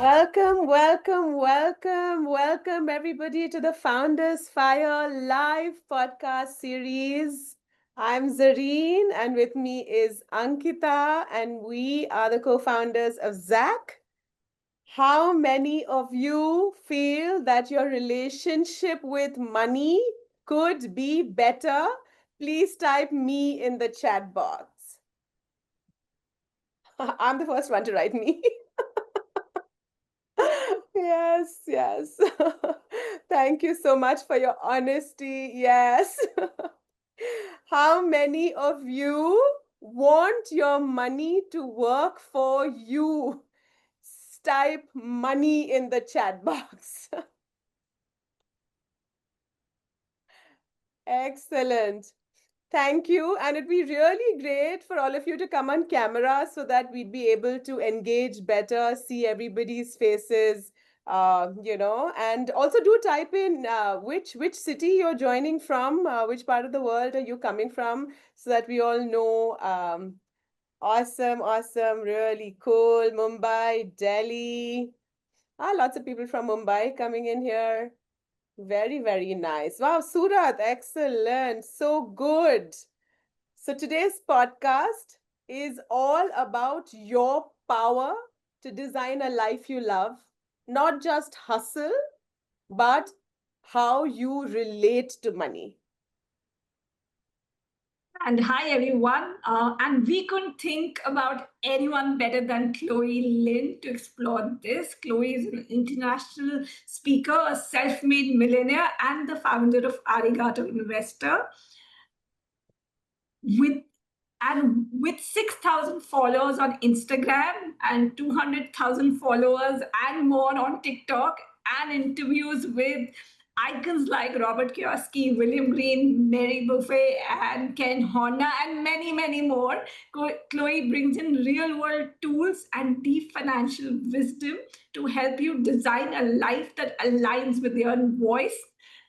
Welcome, welcome, welcome, welcome everybody to the Founders Fire live podcast series. I'm Zareen and with me is Ankita and we are the co-founders of Zach. How many of you feel that your relationship with money could be better? Please type me in the chat box. I'm the first one to write me. Yes, yes. Thank you so much for your honesty. Yes. How many of you want your money to work for you? Type money in the chat box. Excellent. Thank you. And it'd be really great for all of you to come on camera so that we'd be able to engage better, see everybody's faces, and also do type in which city you're joining from, which part of the world are you coming from, so that we all know. Awesome, awesome, really cool. Mumbai, Delhi. Lots of people from Mumbai coming in here. Very, very nice. Wow, Surat, excellent. So good. So today's podcast is all about your power to design a life you love, not just hustle, but how you relate to money. And hi, everyone. And we couldn't think about anyone better than Chloe Lynn to explore this. Chloe is an international speaker, a self made millionaire, and the founder of Arigato Investor. With with 6,000 followers on Instagram and 200,000 followers and more on TikTok, and interviews with icons like Robert Kiyosaki, William Green, Mary Buffet, and Ken Horner, and many, many more. Chloe brings in real world tools and deep financial wisdom to help you design a life that aligns with your voice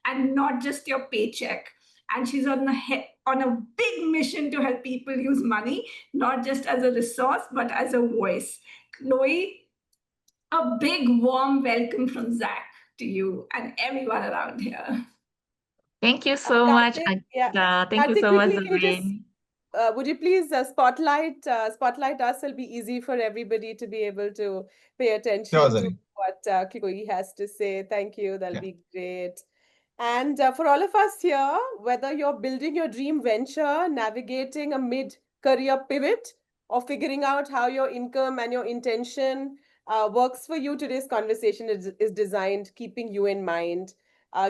and not just your paycheck. And she's on a big mission to help people use money not just as a resource but as a voice. Chloe, a big warm welcome from Zach to you and everyone around here. Thank you so much, Karthik, yeah. Ankita. Thank you Karthik, so much, quickly, can you just Zareen. would you please spotlight us? It'll be easy for everybody to be able to pay Sure, attention to Zareen. what Chloe has to say. Thank you. That'll Yeah. be great. And for all of us here, whether you're building your dream venture, navigating a mid-career pivot, or figuring out how your income and your intention works for you, today's conversation is designed keeping you in mind.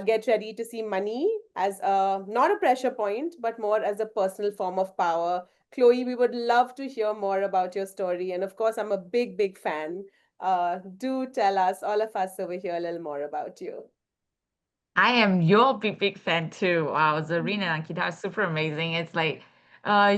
Get ready to see money as not a pressure point, but more as a personal form of power. Chloe, we would love to hear more about your story. And of course, I'm a big, big fan. Do tell us, all of us over here, a little more about you. I am your big fan too. Wow, Zareen and Ankita are super amazing. It's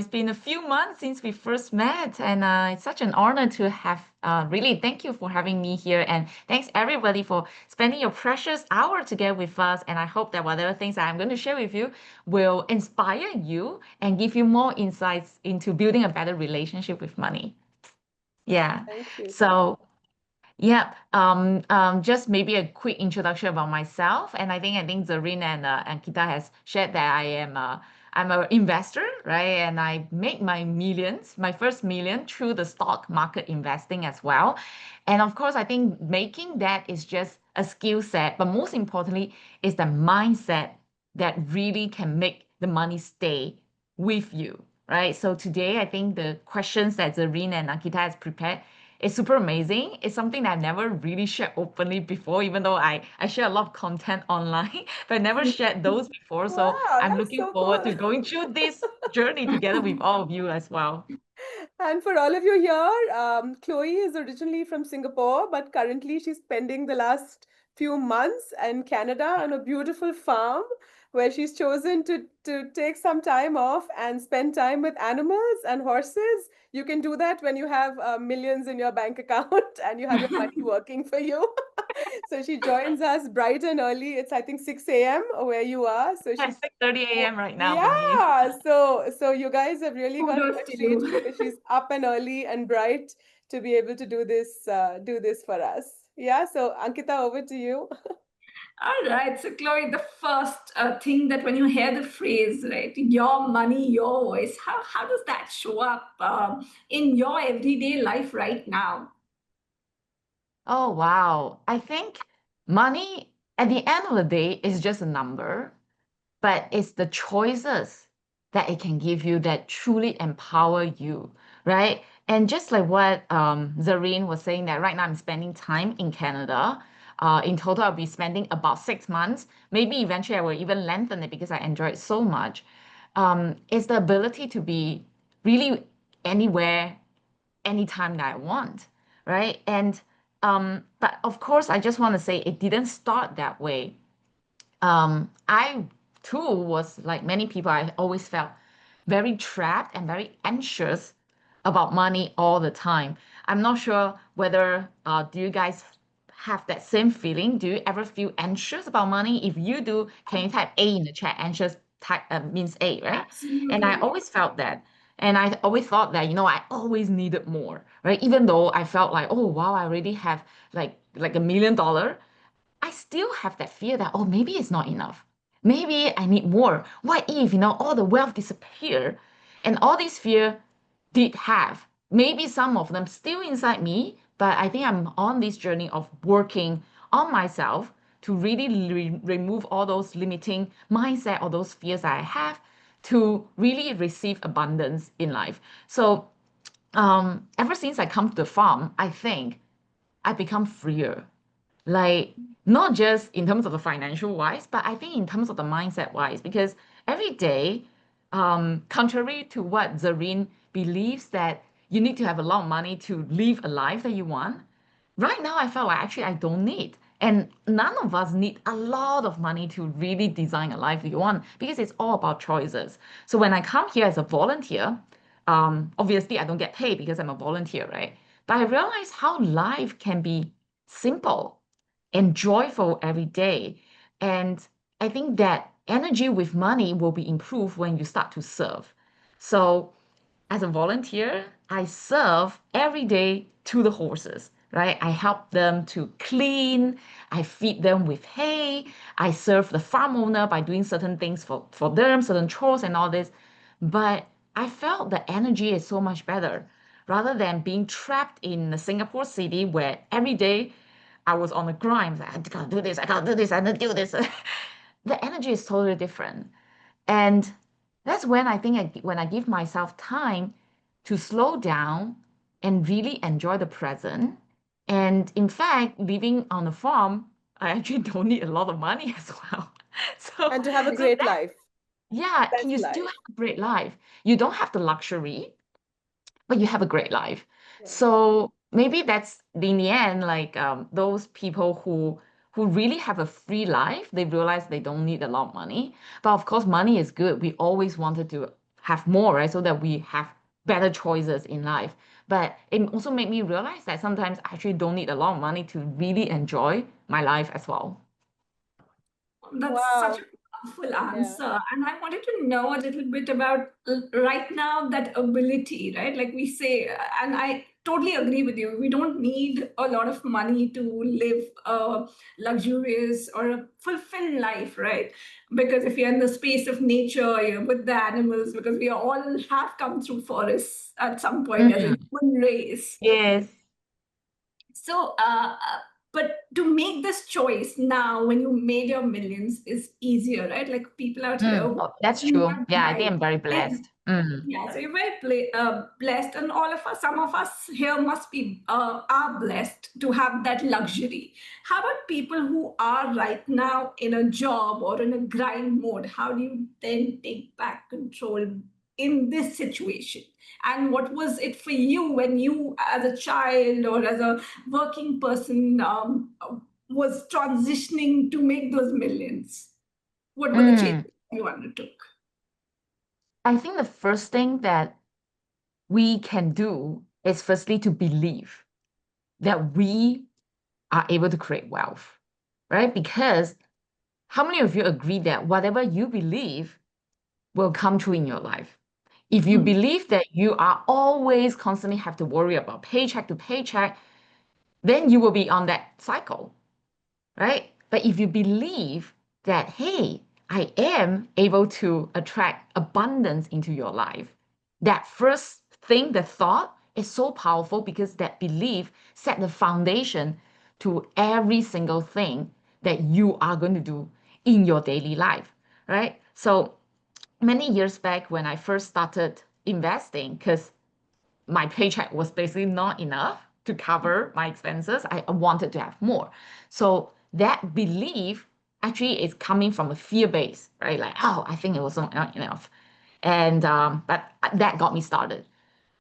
been a few months since we first met, and it's such an honor to have. Really, thank you for having me here, and thanks everybody for spending your precious hour together with us. And I hope that whatever things that I'm going to share with you will inspire you and give you more insights into building a better relationship with money. Yeah. Thank you. So. Yeah, just maybe a quick introduction about myself, and I think Zareen and Kita has shared that I'm an investor, right? And I made my millions, my first million through the stock market investing as well. And of course, I think making that is just a skill set, but most importantly, is the mindset that really can make the money stay with you, right? So today, I think the questions that Zareen and Akita has prepared is super amazing. It's something that I've never really shared openly before, even though I share a lot of content online, but I never shared those before. So Wow, I'm that's looking so forward cool. to going through this journey together with all of you as well. And for all of you here, Chloe is originally from Singapore, but currently she's spending the last few months in Canada on a beautiful farm where she's chosen to take some time off and spend time with animals and horses. You can do that when you have millions in your bank account and you have your money working for you. So she joins us bright and early. It's, I think, 6 a.m. where you are. So At she's 6:30 Oh, a.m. right now for me. yeah. So you guys have really got Kudos her to treat you. because she's up and early and bright to be able to do this for us. Yeah, so Ankita, over to you. All right. So, Chloe, the first thing that when you hear the phrase, right, your money, your voice, how does that show up in your everyday life right now? Oh, wow. I think money at the end of the day is just a number, but it's the choices that it can give you that truly empower you, right? And just like what Zareen was saying, that right now I'm spending time in Canada. In total, I'll be spending about 6 months. Maybe eventually I will even lengthen it because I enjoy it so much. It's the ability to be really anywhere, anytime that I want, right? And but of course, I just want to say it didn't start that way. I too was like many people, I always felt very trapped and very anxious about money all the time. I'm not sure whether do you guys have that same feeling? Do you ever feel anxious about money? If you do, can you type A in the chat? Anxious type means A, right? And I Absolutely. always felt that. And I always thought that, I always needed more, right? Even though I felt like, oh wow, I already have like $1 million. I still have that fear that, oh, maybe it's not enough. Maybe I need more. What if, all the wealth disappear? And all this fear did have. Maybe some of them still inside me, but I think I'm on this journey of working on myself to really remove all those limiting mindset or those fears that I have to really receive abundance in life. So ever since I come to the farm, I think I become freer, like not just in terms of the financial wise, but I think in terms of the mindset wise, because every day, contrary to what Zareen believes that you need to have a lot of money to live a life that you want, right now I felt like actually I don't need. And none of us need a lot of money to really design a life that you want because it's all about choices. So when I come here as a volunteer, obviously I don't get paid because I'm a volunteer, right? But I realize how life can be simple and joyful every day. And I think that energy with money will be improved when you start to serve. So as a volunteer, I serve every day to the horses, right? I help them to clean, I feed them with hay, I serve the farm owner by doing certain things for them, certain chores and all this. But I felt the energy is so much better rather than being trapped in the Singapore city where every day I was on the grind. Like, I gotta do this, I gotta do this, I gotta do this. The energy is totally different. And that's when I think when I give myself time to slow down and really enjoy the present. And in fact, living on the farm, I actually don't need a lot of money as well. So, And to have a so great that, life, yeah, can best you still life. have a great life? You don't have the luxury, but you have a great life. Yeah. So maybe that's in the end, like those people who really have a free life, they realize they don't need a lot of money. But of course, money is good. We always wanted to have more, right? So that we have better choices in life. But it also made me realize that sometimes I actually don't need a lot of money to really enjoy my life as well. That's such Wow. a powerful Yeah. answer. And I wanted to know a little bit about right now that ability, right? Like we say, and I totally agree with you. We don't need a lot of money to live a luxurious or a fulfilled life, right? Because if you're in the space of nature, you're with the animals, because we all have come through forests at some point as a Mm, human race. yes. So, but to make this choice now when you made your millions is easier, right? Like people out here Mm, who oh, that's are not true. Yeah, I think blind. I'm very And blessed. Mm. yeah, so you're very blessed, and all of us, some of us here must be are blessed to have that luxury. How about people who are right now in a job or in a grind mode? How do you then take back control in this situation? And what was it for you when you, as a child or as a working person, was transitioning to make those millions? What were the changes Mm. you undertook? I think the first thing that we can do is firstly to believe that we are able to create wealth, right? Because how many of you agree that whatever you believe will come true in your life? If you Hmm. believe that you are always constantly have to worry about paycheck to paycheck, then you will be on that cycle, right? But if you believe that, hey, I am able to attract abundance into your life, that first thing, the thought is so powerful because that belief set the foundation to every single thing that you are going to do in your daily life, right? So many years back when I first started investing, because my paycheck was basically not enough to cover my expenses. I wanted to have more. So that belief actually is coming from a fear base, right? Like, oh, I think it was not enough. And but that got me started.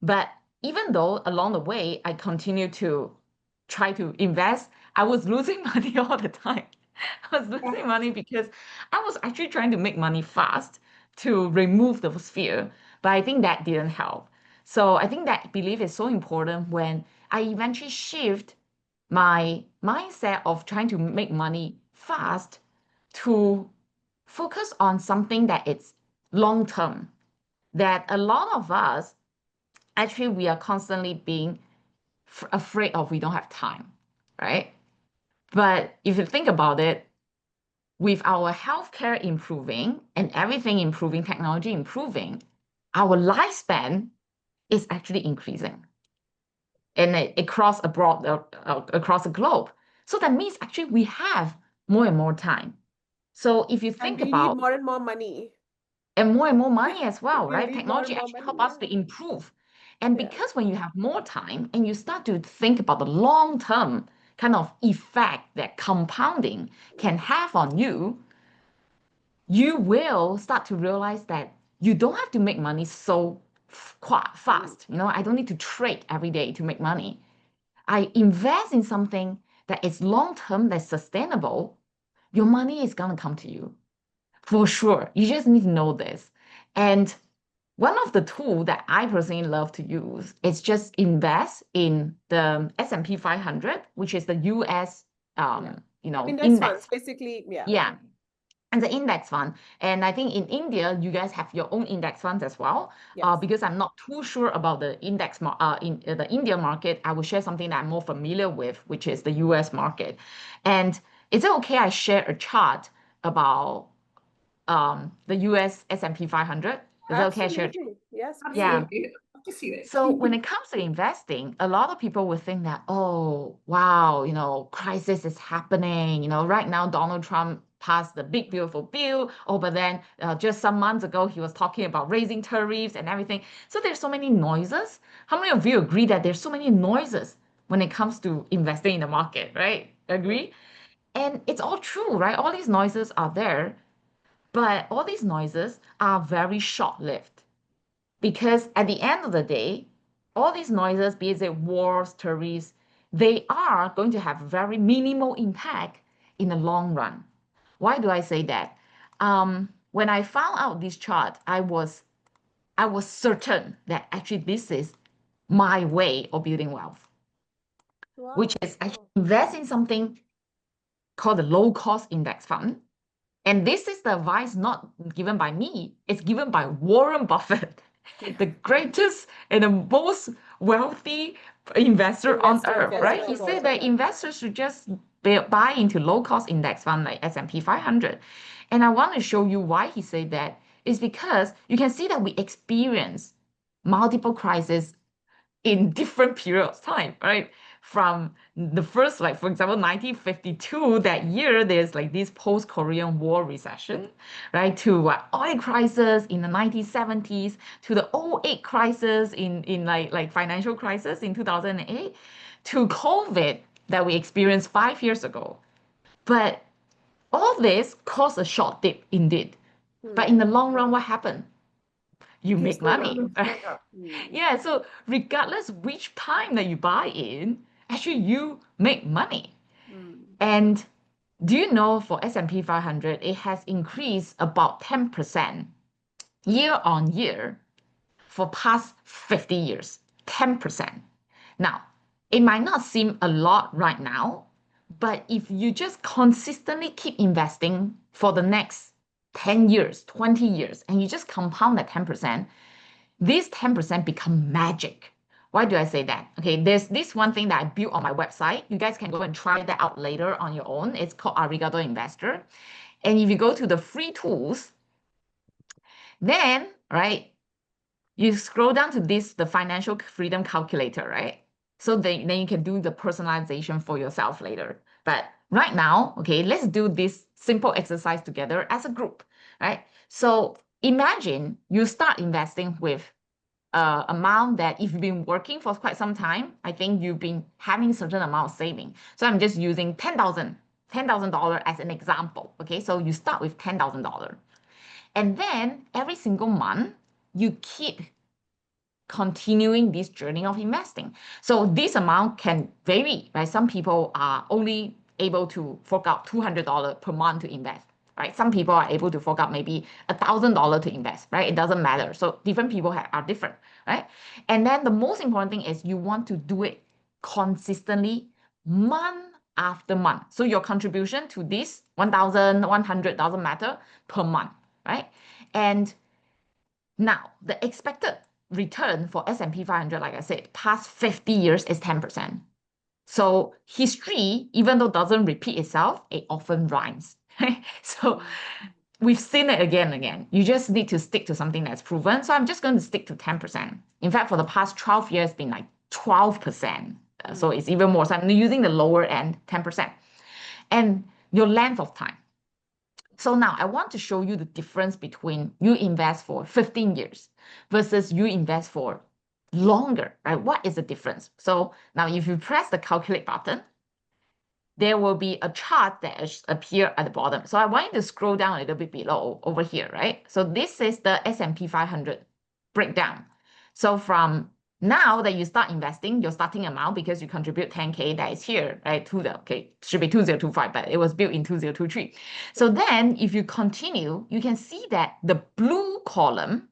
But even though along the way I continued to try to invest, I was losing money all the time. I was losing money because I was actually trying to make money fast to remove the fear, but I think that didn't help. So I think that belief is so important when I eventually shift my mindset of trying to make money fast to focus on something that it's long term. That a lot of us actually we are constantly being afraid of we don't have time, right? But if you think about it, with our healthcare improving and everything improving, technology improving, our lifespan is actually increasing, and across across the globe. So that means actually we have more and more time. So if you And think we need about more and more money. and more money as well, We'll right? need more and Technology more actually money. help us to improve. And Yeah. because when you have more time and you start to think about the long term kind of effect that compounding can have on you, you will start to realize that you don't have to make money so quite fast. You know, I don't need to trade every day to make money. I invest in something that is long term, that's sustainable. Your money is going to come to you for sure. You just need to know this. And one of the tools that I personally love to use is just invest in the S&P 500, which is the US, Yeah. Index index. funds, basically. Yeah. Yeah, and the index fund. And I think in India, you guys have your own index funds as well. Yes. Because I'm not too sure about the in the India market, I will share something that I'm more familiar with, which is the US market. And is it okay I share a chart about the US S&P 500? Is it okay I share? Absolutely. Yes, please. Yeah. Absolutely. Love to see it. So when it comes to investing, a lot of people will think that, oh, wow, crisis is happening. Right now, Donald Trump passed the big beautiful bill. Oh, but then just some months ago, he was talking about raising tariffs and everything. So there's so many noises. How many of you agree that there's so many noises when it comes to investing in the market, right? Agree? And it's all true, right? All these noises are there, but all these noises are very short-lived. Because at the end of the day, all these noises, be it wars, tariffs, they are going to have very minimal impact in the long run. Why do I say that? When I found out this chart, I was certain that actually this is my way of building wealth, which Wow. is actually invest in something called the low cost index fund. And this is the advice not given by me, it's given by Warren Buffett, the greatest and the most wealthy investor on earth, Yes, right? of He course. said that investors should just buy into low cost index fund like S&P 500. And I want to show you why he said that is because you can see that we experience multiple crises in different periods of time, right? From the first, like for example, 1952, that year, there's like this post-Korean War recession, right? To oil crisis in the 1970s, to the '08 crisis in like financial crisis in 2008, to COVID that we experienced 5 years ago. But all this caused a short dip indeed. But in the long run, what happened? You Keeps make going money, up. right? Yeah, so regardless which time that you buy in, actually you make money. And do you know for S&P 500, it has increased about 10% year on year for past 50 years. 10%. Now, it might not seem a lot right now, but if you just consistently keep investing for the next 10 years, 20 years, and you just compound that 10%, this 10% become magic. Why do I say that? Okay, there's this one thing that I built on my website. You guys can go and try that out later on your own. It's called Arigato Investor. And if you go to the free tools, then, right, you scroll down to this, the financial freedom calculator, right? So then you can do the personalization for yourself later. But right now, okay, let's do this simple exercise together as a group, right? So imagine you start investing with amount that if you've been working for quite some time, I think you've been having certain amount of saving. So I'm just using $10,000 as an example. Okay, so you start with $10,000. And then every single month, you keep continuing this journey of investing. So this amount can vary, right? Some people are only able to fork out $200 per month to invest, right? Some people are able to fork out maybe $1,000 to invest, right? It doesn't matter. So different people are different, right? And then the most important thing is you want to do it consistently month after month. So your contribution to this 1,000, 100 doesn't matter per month, right? And now the expected return for S&P 500, like I said, past 50 years is 10%. So history, even though doesn't repeat itself, it often rhymes. So we've seen it again and again. You just need to stick to something that's proven. So I'm just going to stick to 10%. In fact, for the past 12 years, it's been like 12%. So it's even more. So I'm using the lower end, 10%. And your length of time. So now I want to show you the difference between you invest for 15 years versus you invest for longer, right? What is the difference? So now if you press the calculate button, there will be a chart that appear at the bottom. So I want you to scroll down a little bit below over here, right? So this is the S&P 500 breakdown. So from now that you start investing, your starting amount, because you contribute 10K, that is here, right? Should be 2025, but it was built in 2023. So then if you continue, you can see that the blue column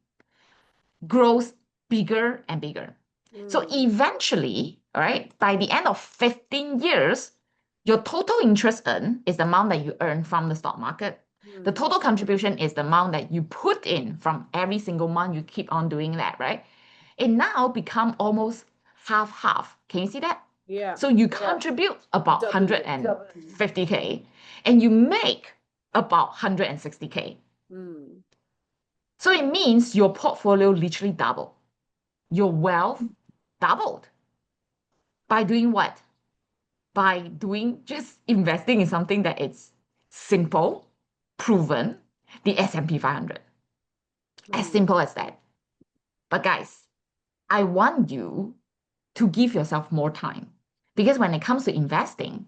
grows bigger and bigger. So eventually, all right, by the end of 15 years, your total interest earned is the amount that you earn from the stock market. The total contribution is the amount that you put in from every single month. You keep on doing that, right? It now become almost half. Can you see that? Yeah. So you contribute about Double it. 150K and you make about 160K. So it means your portfolio literally doubled. Your wealth doubled. By doing what? By doing just investing in something that is simple, proven, the S&P 500. As simple as that. But guys, I want you to give yourself more time. Because when it comes to investing,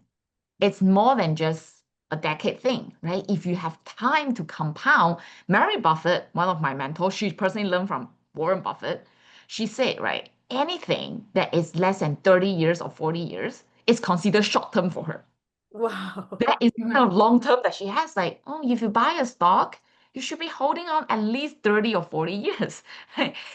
it's more than just a decade thing, right? If you have time to compound, Mary Buffett, one of my mentors, she personally learned from Warren Buffett. She said, right, anything that is less than 30 years or 40 years is considered short term for her. Wow. That is kind of long term that she has. Like, oh, if you buy a stock, you should be holding on at least 30 or 40 years.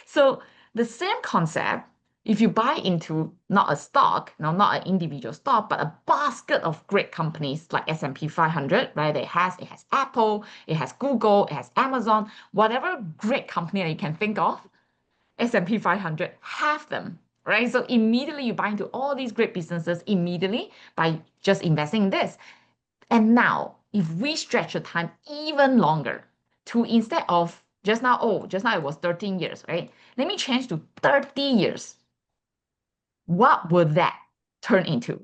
So the same concept, if you buy into not a stock, not an individual stock, but a basket of great companies like S&P 500, right? It has Apple, it has Google, it has Amazon, whatever great company that you can think of, S&P 500 have them, right? So immediately you buy into all these great businesses immediately by just investing in this. And now, if we stretch the time even longer to instead of just now it was 13 years, right? Let me change to 30 years. What would that turn into?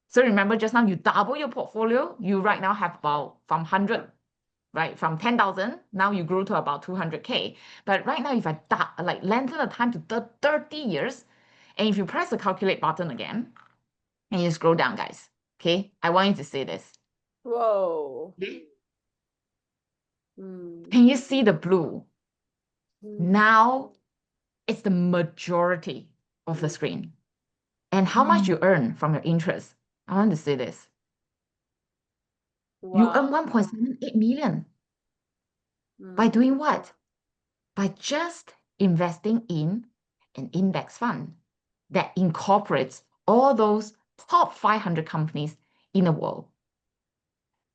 So remember just now you double your portfolio. You right now have about from 100, right? From 10,000, now you grew to about 200K. But right now, if I lengthen the time to 30 years, and if you press the calculate button again, and you scroll down, guys, okay? I want you to see this. Whoa. Can you see the blue? Now it's the majority of the screen. And how much you earn from your interest? I want to see this. You earn 1.78 million. By doing what? By just investing in an index fund that incorporates all those top 500 companies in the world.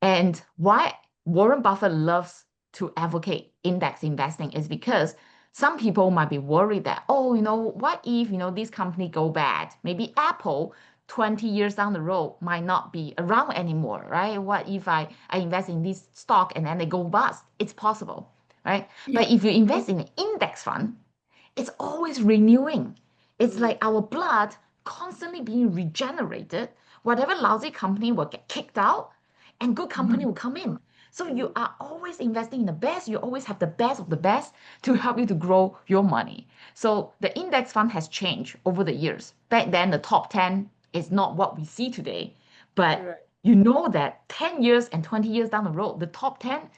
And why Warren Buffett loves to advocate index investing is because some people might be worried that, oh, what if, this company go bad? Maybe Apple 20 years down the road might not be around anymore, right? What if I invest in this stock and then they go bust? It's possible, right? But Yeah. if you invest in an index fund, it's always renewing. It's like our blood constantly being regenerated. Whatever lousy company will get kicked out and good company will come in. So you are always investing in the best. You always have the best of the best to help you to grow your money. So the index fund has changed over the years. Back then, the top 10 is not what we see today. But Right. you know that 10 years and 20 years down the road, the top 10,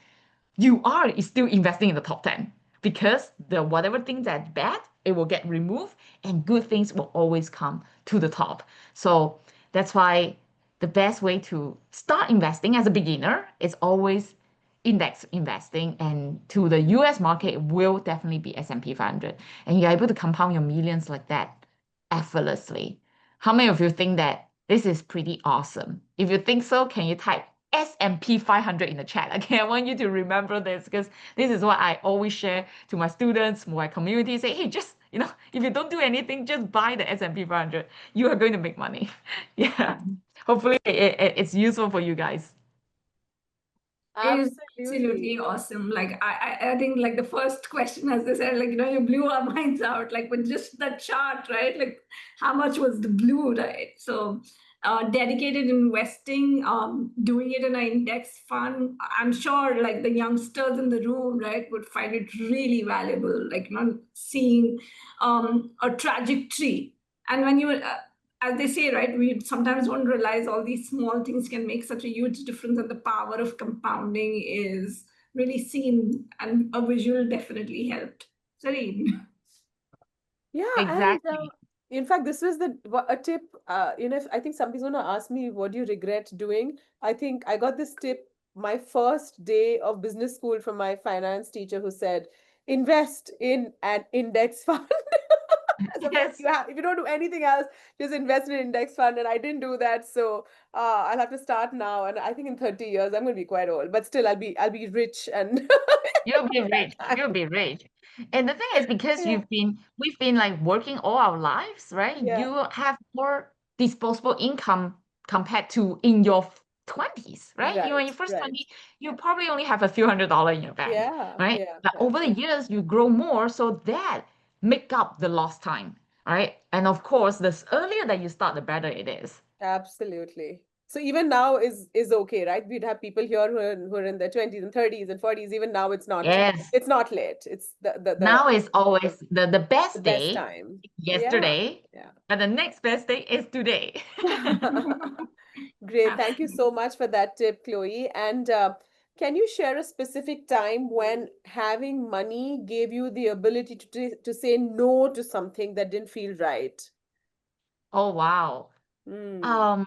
you are still investing in the top 10 because the whatever things that's bad, it will get removed and good things will always come to the top. So that's why the best way to start investing as a beginner is always index investing, and to the US market will definitely be S&P 500, and you're able to compound your millions like that effortlessly. How many of you think that this is pretty awesome? If you think so, can you type S&P 500 in the chat? Okay, I want you to remember this because this is what I always share to my students, my community. Say, hey, just if you don't do anything, just buy the S&P 500. You are going to make money. Yeah. Hopefully, it's useful for you guys. Is Absolutely. absolutely awesome. Like I think like the first question, as they said, like you blew our minds out. Like with just that chart, right? Like how much was the blue, right? So dedicated investing, doing it in an index fund. I'm sure like the youngsters in the room, right, would find it really valuable. Like seeing a trajectory, and when you as they say, right, we sometimes don't realize all these small things can make such a huge difference, and the power of compounding is really seen, and a visual definitely helped. Sorry. Yeah, Exactly. and in fact, this was a tip. If I think somebody's gonna ask me, what do you regret doing? I think I got this tip my first day of business school from my finance teacher, who said, invest in an index fund. So Yes. if you don't do anything else, just invest in an index fund. And I didn't do that, so I'll have to start now. And I think in 30 years, I'm gonna be quite old, but still, I'll be rich and You'll be rich. You'll be rich. And the thing is, because yeah, we've been like working all our lives, right? yeah, You have more disposable income compared to in your 20s, right? In right, your first right. 20, you probably only have a few $100s in your bank, Yeah, right? yeah, But yeah. over the years, you grow more, so that make up the lost time, right? And of course, the earlier that you start, the better it is. Absolutely. So even now is okay, right? We'd have people here who are in their 20s and 30s and 40s. Even now Yes. it's not late. It's Now is always the the best best day, time. Yeah. yesterday, Yeah. but the next best day is today. Great. Thank you so Absolutely. much for that tip, Chloe. And can you share a specific time when having money gave you the ability to say no to something that didn't feel right? Oh, wow. Mm. Um,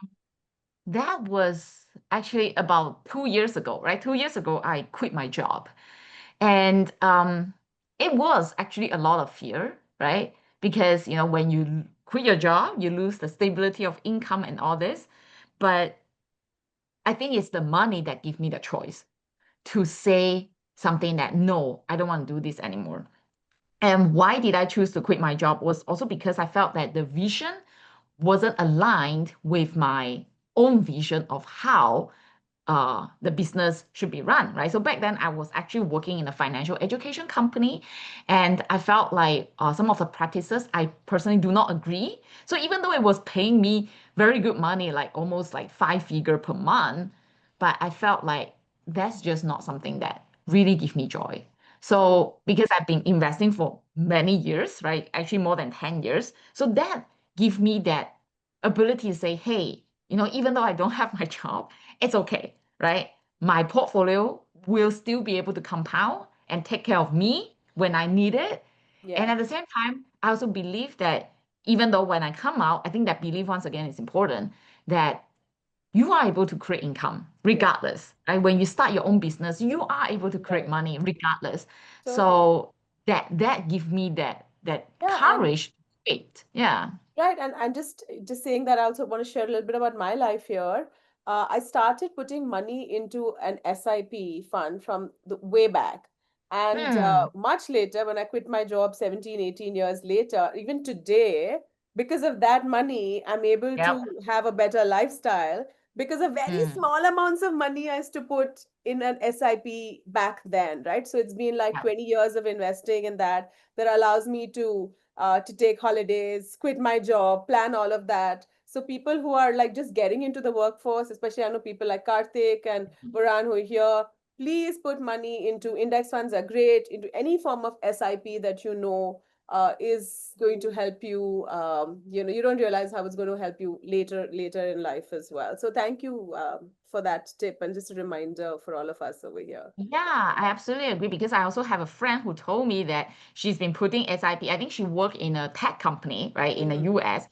that was actually about 2 years ago, right? 2 years ago, I quit my job. And it was actually a lot of fear, right? Because, when you quit your job, you lose the stability of income and all this. But I think it's the money that give me the choice to say something that, no, I don't want to do this anymore. And why did I choose to quit my job was also because I felt that the vision wasn't aligned with my own vision of how the business should be run, right? So back then, I was actually working in a financial education company, and I felt like some of the practices I personally do not agree. So even though it was paying me very good money, like almost like 5 figure per month, but I felt like that's just not something that really give me joy. Mm. So because I've been investing for many years, right? Actually more than 10 years. So that give me that ability to say, hey, even though I don't have my job, it's okay, right? My portfolio will still be able to compound and take care of me when I need it. And Yeah. at the same time, I also believe that even though when I come out, I think that belief once again is important, that you are able to create income Yeah. regardless, right? When you start your own business, you are able to create Right. money regardless. Totally. So that give me that Yeah. And courage to quit. Yeah. right. And just saying that, I also want to share a little bit about my life here. I started putting money into an SIP fund from the way back. And much later, when I quit my job 17, 18 years later, even today, because of that money, I'm able Yep. to have a better lifestyle because of very small amounts of money I used to put in an SIP back then, right? So it's been like Yep. 20 years of investing in that allows me to take holidays, quit my job, plan all of that. So people who are like just getting into the workforce, especially I know people like Karthik and Varan who are here, please put money into index funds are great, into any form of SIP that you know is going to help you. You don't realize how it's going to help you later in life as well. So thank you for that tip, and just a reminder for all of us over here. Yeah, I absolutely agree because I also have a friend who told me that she's been putting SIP. I think she worked in a tech company, right, in the US.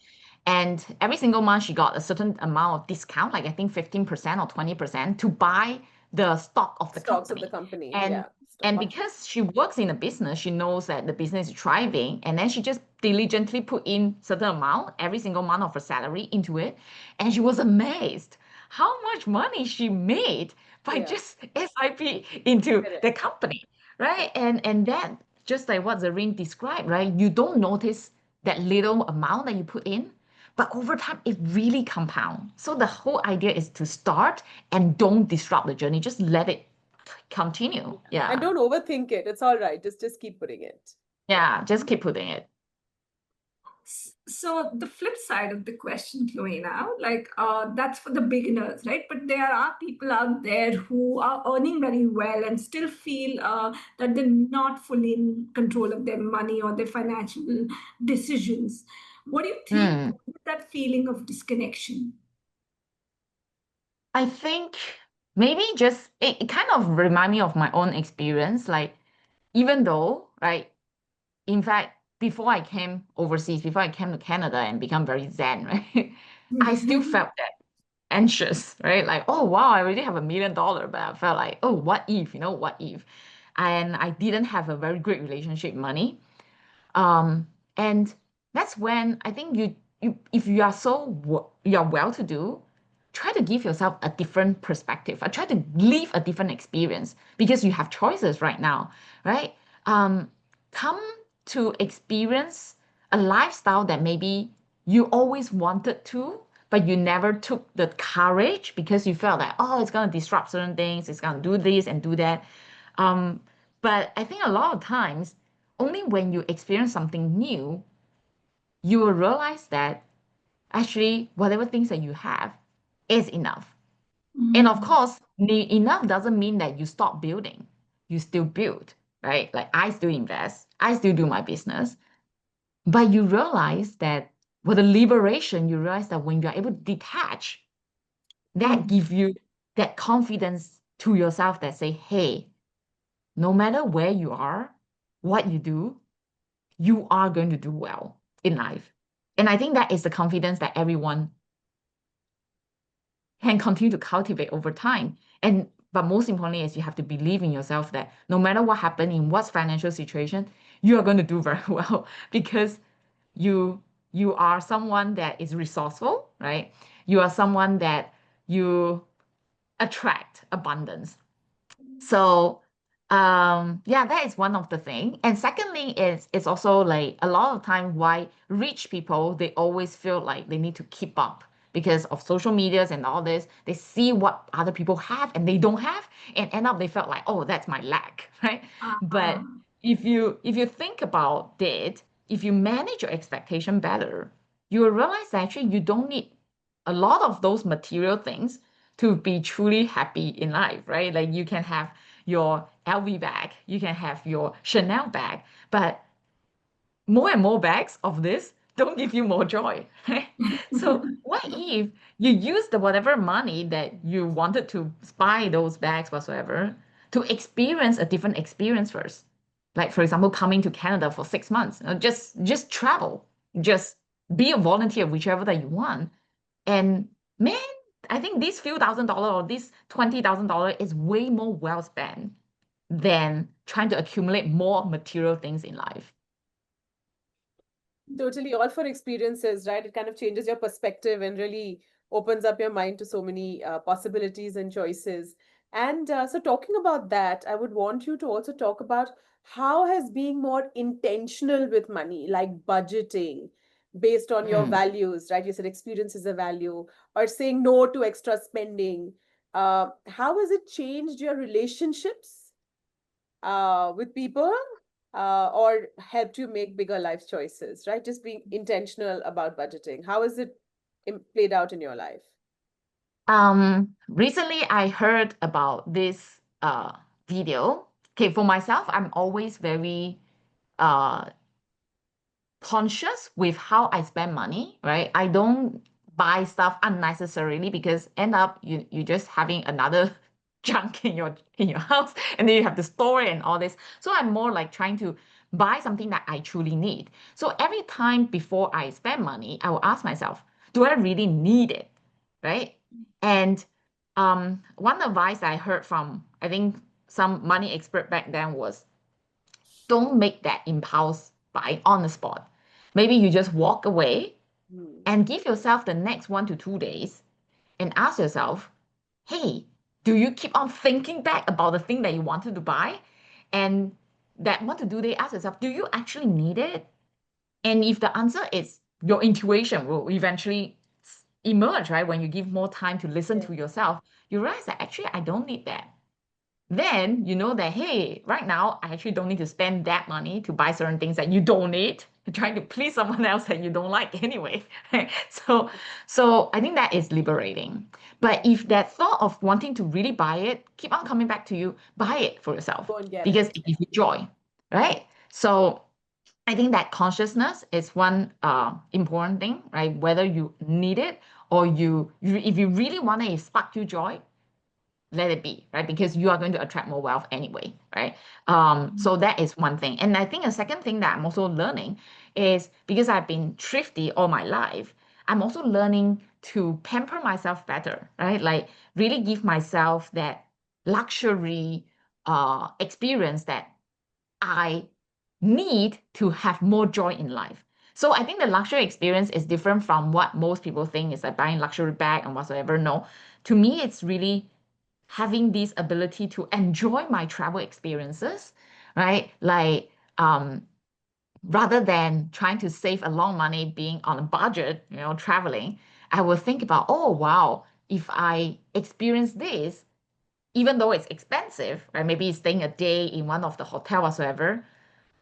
And every single month she got a certain amount of discount, like I think 15% or 20% to buy the stock of the Stocks of the company. company, yeah. And because she works in a business, she knows that the business is thriving, and then she just diligently put in certain amount every single month of her salary into it. And she was amazed how much money she made by Yeah. just SIP into Correct. the company, right? And that, just like what Zareen described, right? You don't notice that little amount that you put in, but over time it really compounds. So the whole idea is to start and don't disrupt the journey. Just let it continue. And Yeah. don't overthink it. It's all right. Just keep putting it. Yeah. Just keep putting it. So the flip side of the question, Chloe, now, like that's for the beginners, right? But there are people out there who are earning very well and still feel that they're not fully in control of their money or their financial decisions. What do you think of that feeling of disconnection? I think maybe just it kind of remind me of my own experience. Like, even though, right, in fact, before I came overseas, before I came to Canada and become very zen, right, I still felt that anxious, right? Like, oh wow, I already have $1 million, but I felt like, oh, what if, what if? And I didn't have a very great relationship with money. And that's when I think you if you are you are well to do, try to give yourself a different perspective. I try to live a different experience because you have choices right now, right? Come to experience a lifestyle that maybe you always wanted to, but you never took the courage because you felt like, oh, it's going to disrupt certain things, it's going to do this and do that. But I think a lot of times, only when you experience something new, you will realize that actually whatever things that you have is enough. And of course, enough doesn't mean that you stop building. You still build, right? Like I still invest, I still do my business. But you realize that with the liberation, you realize that when you're able to detach, that gives you that confidence to yourself that say, hey, no matter where you are, what you do, you are going to do well in life. And I think that is the confidence that everyone can continue to cultivate over time. But most importantly is you have to believe in yourself that no matter what happens in what financial situation, you are going to do very well because you are someone that is resourceful, right? You are someone that you attract abundance. So yeah, that is one of the thing. And secondly is it's also like a lot of time why rich people they always feel like they need to keep up because of social medias and all this. They see what other people have and they don't have, and end up they felt like, oh, that's my lack, right? But if you think about it, if you manage your expectation better, you will realize that actually you don't need a lot of those material things to be truly happy in life, right? Like you can have your LV bag, you can have your Chanel bag, but more and more bags of this don't give you more joy, right? So what if you use the whatever money that you wanted to buy those bags whatsoever to experience a different experience first? Like for example, coming to Canada for 6 months, just travel, just be a volunteer, whichever that you want. And man, I think this few $1,000 or this $20,000 is way more well spent than trying to accumulate more material things in life. Totally, all for experiences, right? It kind of changes your perspective and really opens up your mind to so many possibilities and choices. And so talking about that, I would want you to also talk about how has being more intentional with money, like budgeting based on your Mm. values, right? You said experience is a value, or saying no to extra spending. How has it changed your relationships with people, or helped you make bigger life choices, right? Just being intentional about budgeting. How has it played out in your life? Recently I heard about this video. Okay, for myself, I'm always very uh conscious with how I spend money, right? I don't buy stuff unnecessarily because end up you just having another junk in your house, and then you have to store it and all this. So I'm more like trying to buy something that I truly need. So every time before I spend money, I will ask myself, do I really need it? Right? And one advice I heard from, I think, some money expert back then was, don't make that impulse buy on the spot. Maybe you just walk away Hmm. and give yourself the next 1 to 2 days and ask yourself, hey, do you keep on thinking back about the thing that you wanted to buy? And that 1 to 2 days, ask yourself, do you actually need it? And if the answer is, your intuition will eventually emerge, right? When you give more time to listen Yeah. to yourself, you realize that actually I don't need that. Then you know that, hey, right now I actually don't need to spend that money to buy certain things that you don't need. You're trying to please someone else that you don't like anyway. Right? So I think that is liberating. But if that thought of wanting to really buy it keep on coming back to you, buy it for yourself Go and get because it. it gives you joy, right? So I think that consciousness is one important thing, right? Whether you need it or you if you really want it, it spark you joy, let it be, right? Because you are going to attract more wealth anyway, right? So that is one thing. And I think a second thing that I'm also learning is, because I've been thrifty all my life, I'm also learning to pamper myself better, right? Like really give myself that luxury experience that I need to have more joy in life. So I think the luxury experience is different from what most people think is like buying luxury bag and whatsoever. No, to me, it's really having this ability to enjoy my travel experiences, right? Like, rather than trying to save a lot of money being on a budget, traveling, I will think about, oh, wow, if I experience this, even though it's expensive, right? Maybe staying a day in one of the hotel whatsoever,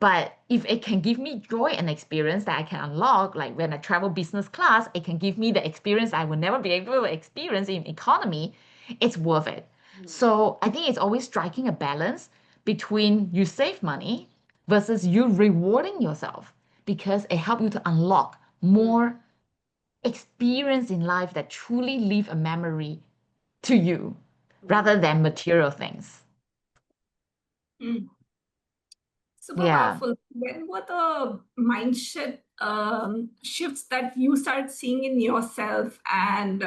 but if it can give me joy and experience that I can unlock, like when I travel business class, it can give me the experience I will never be able to experience in economy, it's worth it. Hmm. So I think it's always striking a balance between you save money versus you rewarding yourself, because it helps you to unlock Hmm. more experience in life that truly leave a memory to you Hmm. rather than material things. Mm. Super Yeah. powerful. When were the mindset shifts that you started seeing in yourself, and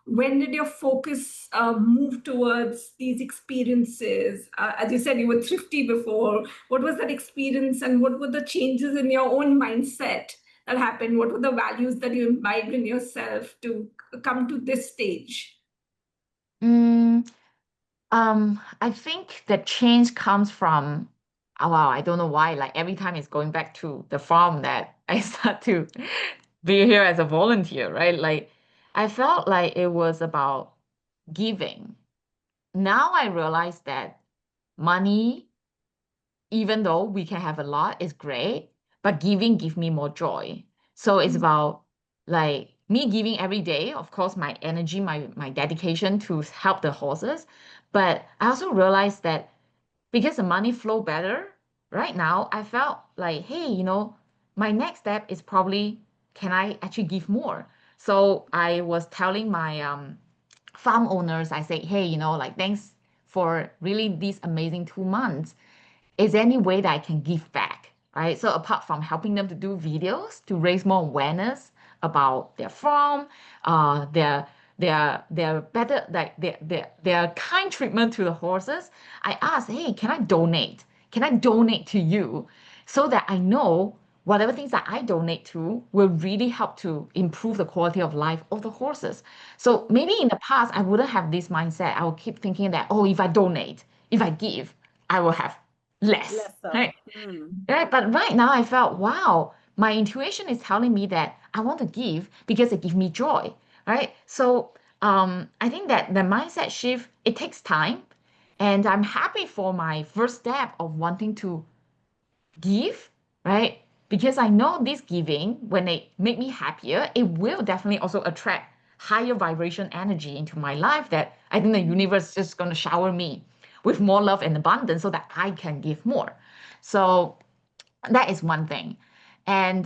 when did your focus move towards these experiences? As you said, you were thrifty before. What was that experience, and what were the changes in your own mindset that happened? What were the values that you imbibed in yourself to come to this stage? Mm, I think the change comes from, oh, wow, I don't know why, like every time it's going back to the farm that I start to be here as a volunteer, right? Like I felt like it was about giving. Now I realize that money, even though we can have a lot, is great, but giving give me more joy. So it's about like me giving every day, of course, my energy, my dedication to help the horses. But I also realized that because the money flow better right now, I felt like, hey, my next step is probably, can I actually give more? So I was telling my farm owners, I say, hey, like thanks for really these amazing 2 months. Is there any way that I can give back? Right. So apart from helping them to do videos to raise more awareness about their farm, their better, like their kind treatment to the horses, I asked, hey, can I donate? Can I donate to you so that I know whatever things that I donate to will really help to improve the quality of life of the horses. So maybe in the past, I wouldn't have this mindset. I would keep thinking that, oh, if I donate, if I give, I will have less, Lesser. right? Right. But right now, I felt, wow, my intuition is telling me that I want to give because it gives me joy, right? So I think that the mindset shift, it takes time. And I'm happy for my first step of wanting to give, right? Because I know this giving, when it make me happier, it will definitely also attract higher vibration energy into my life that I think the universe is just going to shower me with more love and abundance so that I can give more. So that is one thing. And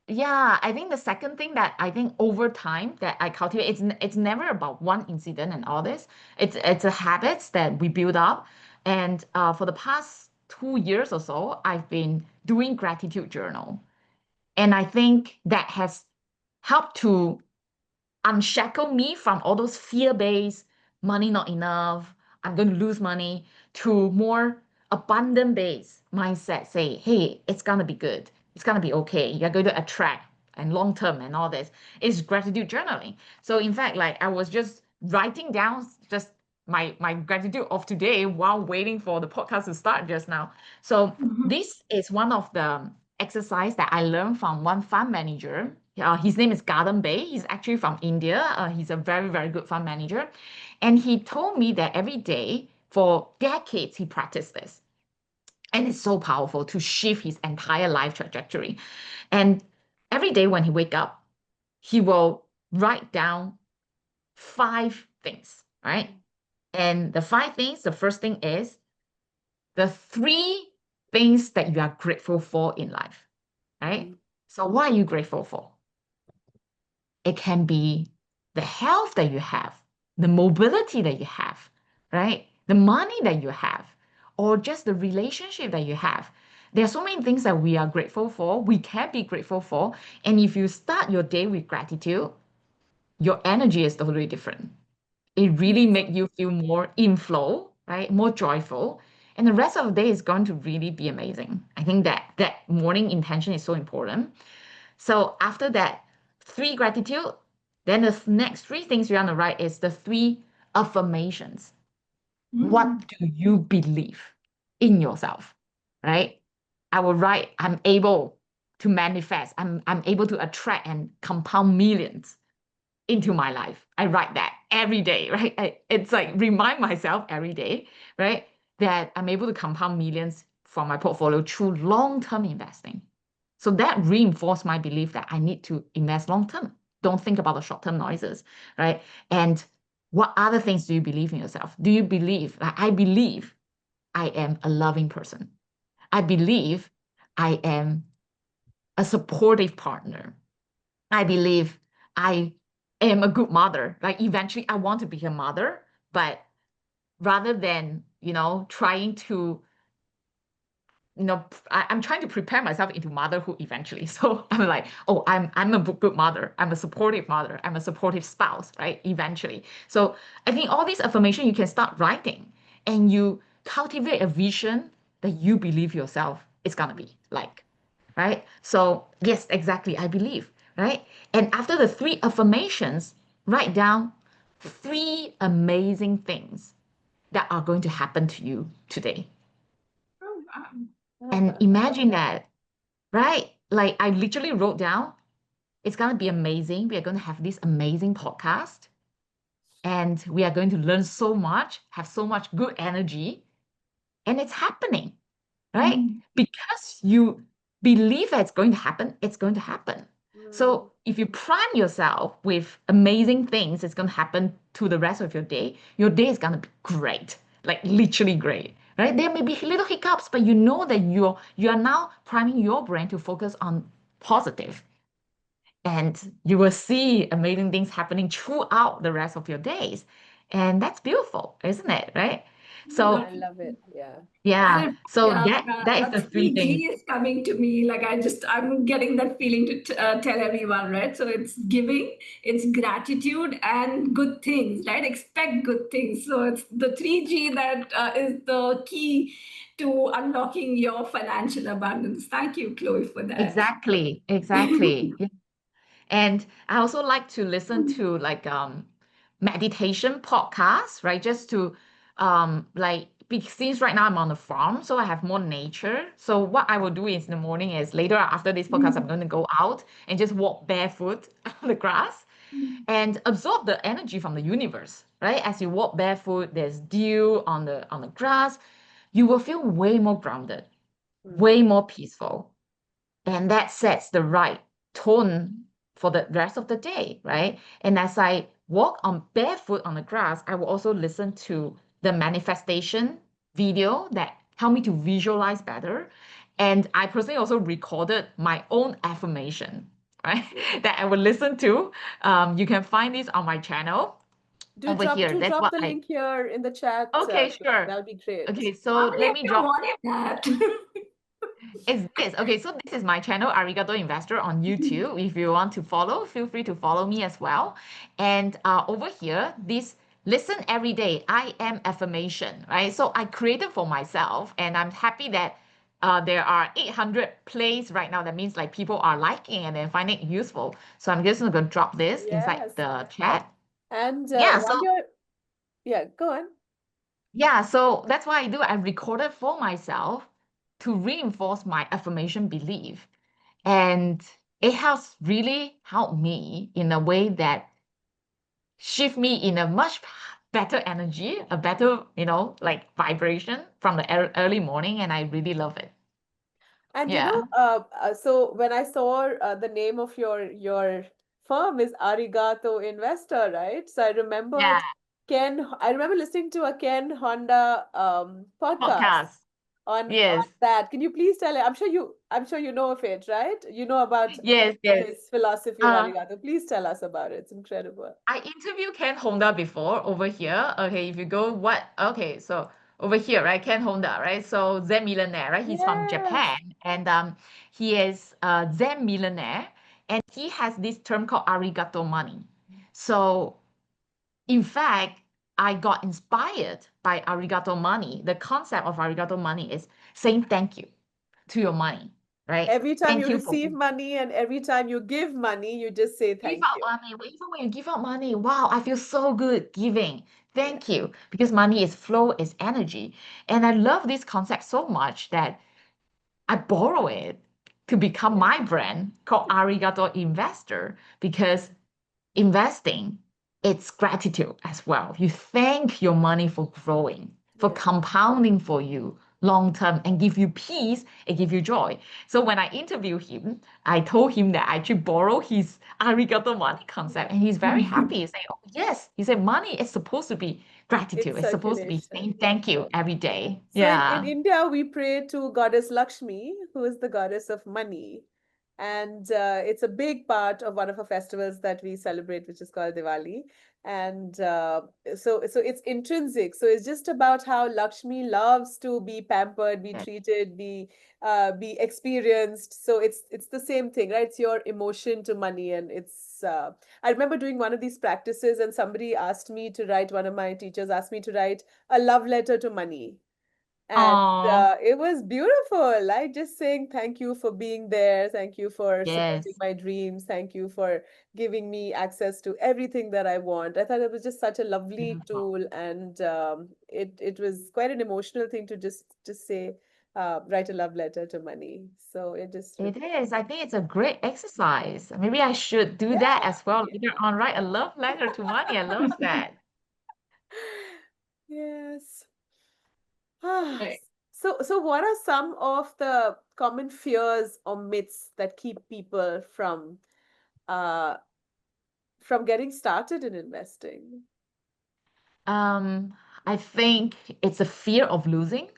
yeah, I think the second thing that I think over time that I cultivate, it's never about one incident and all this. It's a habits that we build up. And for the past 2 years or so, I've been doing gratitude journal. And I think that has helped to unshackle me from all those fear-based, money not enough, I'm going to lose money, to more abundant-based mindset. Say, hey, it's going to be good. It's going to be okay. You're going to attract and long term and all this. Is gratitude journaling. So in fact, like I was just writing down just my gratitude of today while waiting for the podcast to start just now. So this is one of the exercise that I learned from one fund manager. His name is Garden Bay. He's actually from India. He's a very, very good fund manager. And he told me that every day for decades he practiced this. And it's so powerful to shift his entire life trajectory. And every day when he wake up, he will write down 5 things, right? And the 5 things, the first thing is the 3 things that you are grateful for in life, right? So what are you grateful for? It can be the health that you have, the mobility that you have, right? The money that you have, or just the relationship that you have. There are so many things that we are grateful for, we can be grateful for. And if you start your day with gratitude, your energy is totally different. It really makes you feel more in flow, right? More joyful. And the rest of the day is going to really be amazing. I think that morning intention is so important. So after that, 3 gratitude, then the next 3 things you want to write is the 3 affirmations. What do you believe in yourself, right? I will write, I'm able to manifest, I'm able to attract and compound millions into my life. I write that every day, right? It's like remind myself every day, right? That I'm able to compound millions from my portfolio through long-term investing. So that reinforced my belief that I need to invest long term. Don't think about the short term noises, right? And what other things do you believe in yourself? Do you believe, like I believe I am a loving person? I believe I am a supportive partner. I believe I am a good mother. Like eventually I want to be a mother, but rather than, trying to I'm trying to prepare myself into motherhood eventually. So I'm like, oh, I'm a good mother. I'm a supportive mother. I'm a supportive spouse, right? Eventually. So I think all these affirmation you can start writing and you cultivate a vision that you believe yourself is gonna be like, right? So yes, exactly. I believe, right? And after the 3 affirmations, write down 3 amazing things that are going to happen to you today. Oh, wow. And imagine that, right? Like I literally wrote down, it's going to be amazing. We are going to have this amazing podcast and we are going to learn so much, have so much good energy. And it's happening, right? Because you believe that it's going to happen, it's going to happen. So if you prime yourself with amazing things, it's going to happen to the rest of your day is going to be great, like literally great, right? There may be little hiccups, but you know that you are now priming your brain to focus on positive, and you will see amazing things happening throughout the rest of your days. And that's beautiful, isn't it? Right? So I love it. Yeah. yeah, And so yeah, that is that the three things. 3G is coming to me. Like I'm getting that feeling to tell everyone, right? So it's giving, it's gratitude, and good things, right? Expect good things. So it's the 3G that is the key to unlocking your financial abundance. Thank you, Chloe, for that. Exactly, exactly. Yeah. And I also like to listen to like meditation podcasts, right? Just to since right now I'm on the farm, so I have more nature. So what I will do is in the morning is later after this podcast, I'm going to go out and just walk barefoot on the grass and absorb the energy from the universe, right? As you walk barefoot, there's dew on the grass. You will feel way more grounded, way more peaceful, and that sets the right tone for the rest of the day, right? And as I walk on barefoot on the grass, I will also listen to the manifestation video that help me to visualize better. And I personally also recorded my own affirmation, right? That I will listen to. You can find this on my channel over here. Do That's drop what the I. link here in the chat. Okay, Chloe. sure. That'll be great. Okay, so How many let of me you drop. wanted that? Is this okay? So this is my channel, Arigato Investor on YouTube. If you want to follow, feel free to follow me as well. And over here, this listen every day. I am affirmation, right? So I created for myself, and I'm happy that there are 800 plays right now. That means like people are liking and then finding it useful. So I'm just gonna drop this inside Yes. the chat. And Yeah. while So you're, yeah, go on. yeah, so that's what I do. I recorded for myself to reinforce my affirmation belief. And it has really helped me in a way that shift me in a much better energy, a better, like vibration from the early morning. And I really love it. And Yeah. so when I saw the name of your firm is Arigato Investor, right? So Yeah. I remember listening to a Ken Honda podcast Podcast. on Yes. that. Can you please tell it? I'm sure you know of it, right? You know about Yes. Yes. his philosophy of Arigato. Please tell us about it. It's incredible. I interviewed Ken Honda before over here. Okay, if you go okay, so over here, right? Ken Honda, right? So Zen Millionaire, right? He's from Yes. Japan, and he is a Zen millionaire, and he has this term called arigato money. So in fact, I got inspired by arigato money. The concept of arigato money is saying thank you to your money, right? Every time Thank you you for receive money and every time you give money, you just say give thank out you. money. Even when you give out money, wow, I feel so good giving. Yeah. Thank you. Because money is flow, is energy. And I love this concept so much that I borrow it to become Yeah. my brand called Arigato Investor because investing, it's gratitude as well. You thank your money for growing, for Yeah. compounding for you long term and give you peace and give you joy. So when I interviewed him, I told him that I should borrow his arigato money concept, and he's very happy. He said, "Oh yes," he said, "Money is supposed to be In gratitude. It's supposed to be saying circulation. thank you every day." So in Yeah. India, we pray to Goddess Lakshmi, who is the goddess of money. And it's a big part of one of our festivals that we celebrate, which is called Diwali. And so it's intrinsic. So it's just about how Lakshmi loves to be pampered, be Yeah. treated, be experienced. So it's the same thing, right? It's your emotion to money, and it's. I remember doing one of these practices, and somebody asked me to write. One of my teachers asked me to write a love letter to money. And Oh, it was beautiful. Like just saying thank you for being there. Thank you for supporting yes. my dreams. Thank you for giving me access to everything that I want. I thought it was just such a lovely Beautiful. tool, and it was quite an emotional thing to just say, write a love letter to money. So it just It is. I think it's a great exercise. Maybe I should do yeah, that as well yeah. later on. Write a love letter to money. I love that. Yes. Ah, Right. so what are some of the common fears or myths that keep people uh from getting started in investing? Um, I think it's a fear of losing.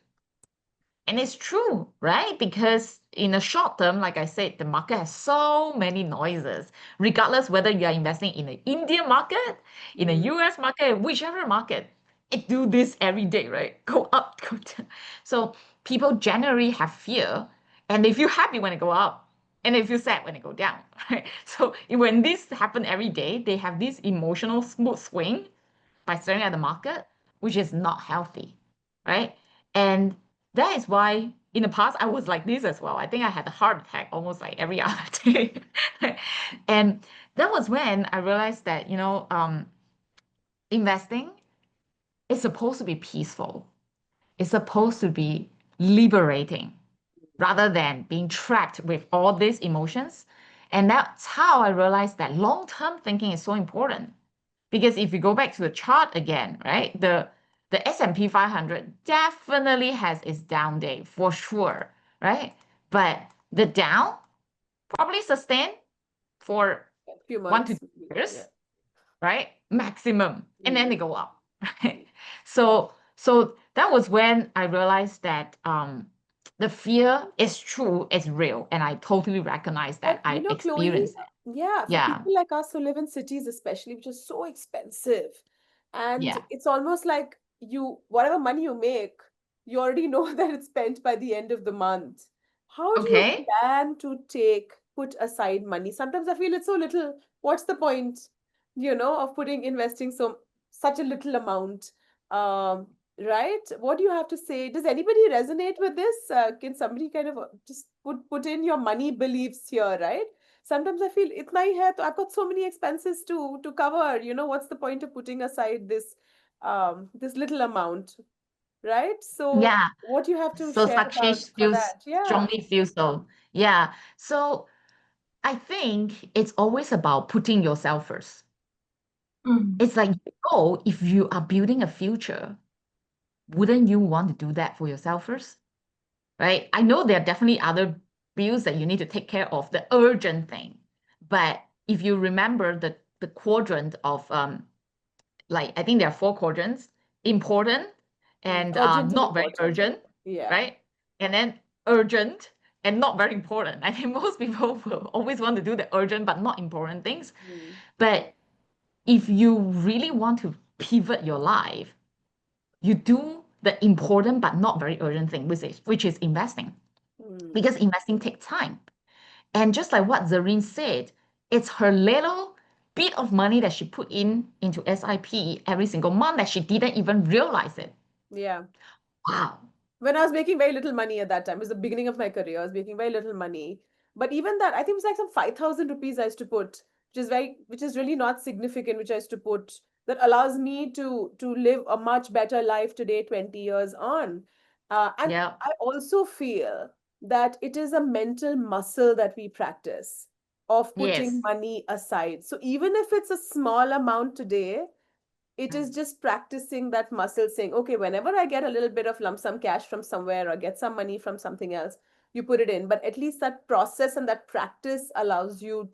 And it's true, right? Because in the short term, like I said, the market has so many noises, regardless whether you are investing in the Indian market, in the Mm, US market, whichever market, I do this every day, right? Go up, go down. So people generally have fear and they feel happy when they go up and they feel sad when they go down, right? So when this happen every day, they have this emotional smooth swing by staring at the market, which is not healthy, right? And that is why in the past I was like this as well. I think I had a heart attack almost like every other day. And that was when I realized that, investing is supposed to be peaceful. It's supposed to be liberating rather than being trapped with all these emotions. And that's how I realized that long-term thinking is so important. Because if you go back to the chart again, right, the S&P 500 definitely has its down day for sure, right? But the down probably sustained for A few 1 to months. 2 Yeah. years, right? Maximum. And then they Mm. go up, right? So that was when I realized that the fear is true, it's real, and I totally recognize that. But I Chloe, experienced it. yeah, for Yeah, people like us who live in cities, especially, which is so expensive, and yeah. it's almost like whatever money you make, you already know that it's spent by the end of the month. How do you Okay. plan to put aside money? Sometimes I feel it's so little. What's the point, of investing such a little amount? Um, right? What do you have to say? Does anybody resonate with this? Can somebody kind of just put in your money beliefs here, right? Sometimes I feel itna hi hai, to I've got so many expenses to cover. What's the point of putting aside this little amount, right? So Yeah. what you have to So share about Sakshi for feels that? Yeah. strongly feels so. Yeah. So I think it's always about putting yourself first. Mm. It's like, if you are building a future, wouldn't you want to do that for yourself first? Right? I know there are definitely other bills that you need to take care of, the urgent thing. But if you remember the quadrant of like I think there are 4 quadrants: important and Urgent and not very important. urgent, Yeah. right? And then urgent and not very important. I think most people will always want to do the urgent but not important things. Mm. But if you really want to pivot your life, you do the important but not very urgent thing, which is investing. Mm. Because investing takes time. And just like what Zareen said, it's her little bit of money that she put into SIP every single month that she didn't even realize it. Yeah. Wow. When I was making very little money at that time, it was the beginning of my career. I was making very little money. But even that, I think it was like some 5,000 rupees I used to put, which is really not significant, which I used to put that allows me to live a much better life today, 20 years on. And Yeah. I also feel that it is a mental muscle that we practice of putting Yes. money aside. So even if it's a small amount today, it is Mm. just practicing that muscle, saying, okay, whenever I get a little bit of lump sum cash from somewhere or get some money from something else, you put it in. But at least that process and that practice allows you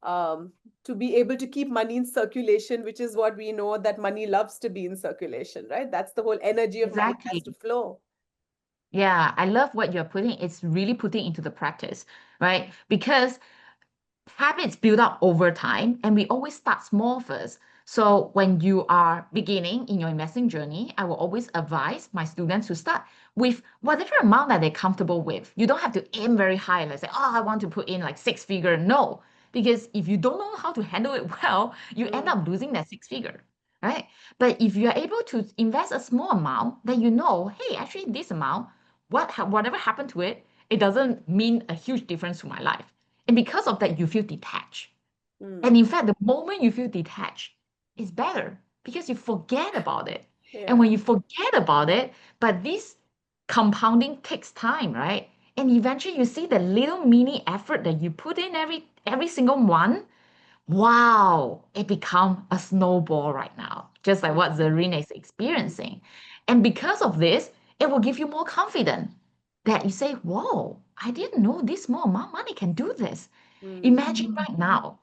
um, to be able to keep money in circulation, which is what we know that money loves to be in circulation, right? That's the whole energy of money has to Exactly. flow. Yeah. I love what you're putting. It's really putting into the practice, right? Because habits build up over time, and we always start small first. So when you are beginning in your investing journey, I will always advise my students to start with whatever amount that they're comfortable with. You don't have to aim very high, let's say, I want to put in like 6 figure. No, because if you don't know how to handle it well, you end Mm, up losing that 6 figure, right? But if you are able to invest a small amount, then you know, hey, actually this amount, whatever happened to it, it doesn't mean a huge difference to my life. And because of that, you feel detached. And mm, in fact, the moment you feel detached, it's better because you forget about it. And when yeah. you forget about it, but this compounding takes time, right? And eventually you see the little mini effort that you put in every single one. Wow, it become a snowball right now, just like what Mm, Zarina is mm, experiencing. And because of this, it will give you more confidence that you say, whoa, I didn't know this small amount of money can do this. mm, Imagine right now,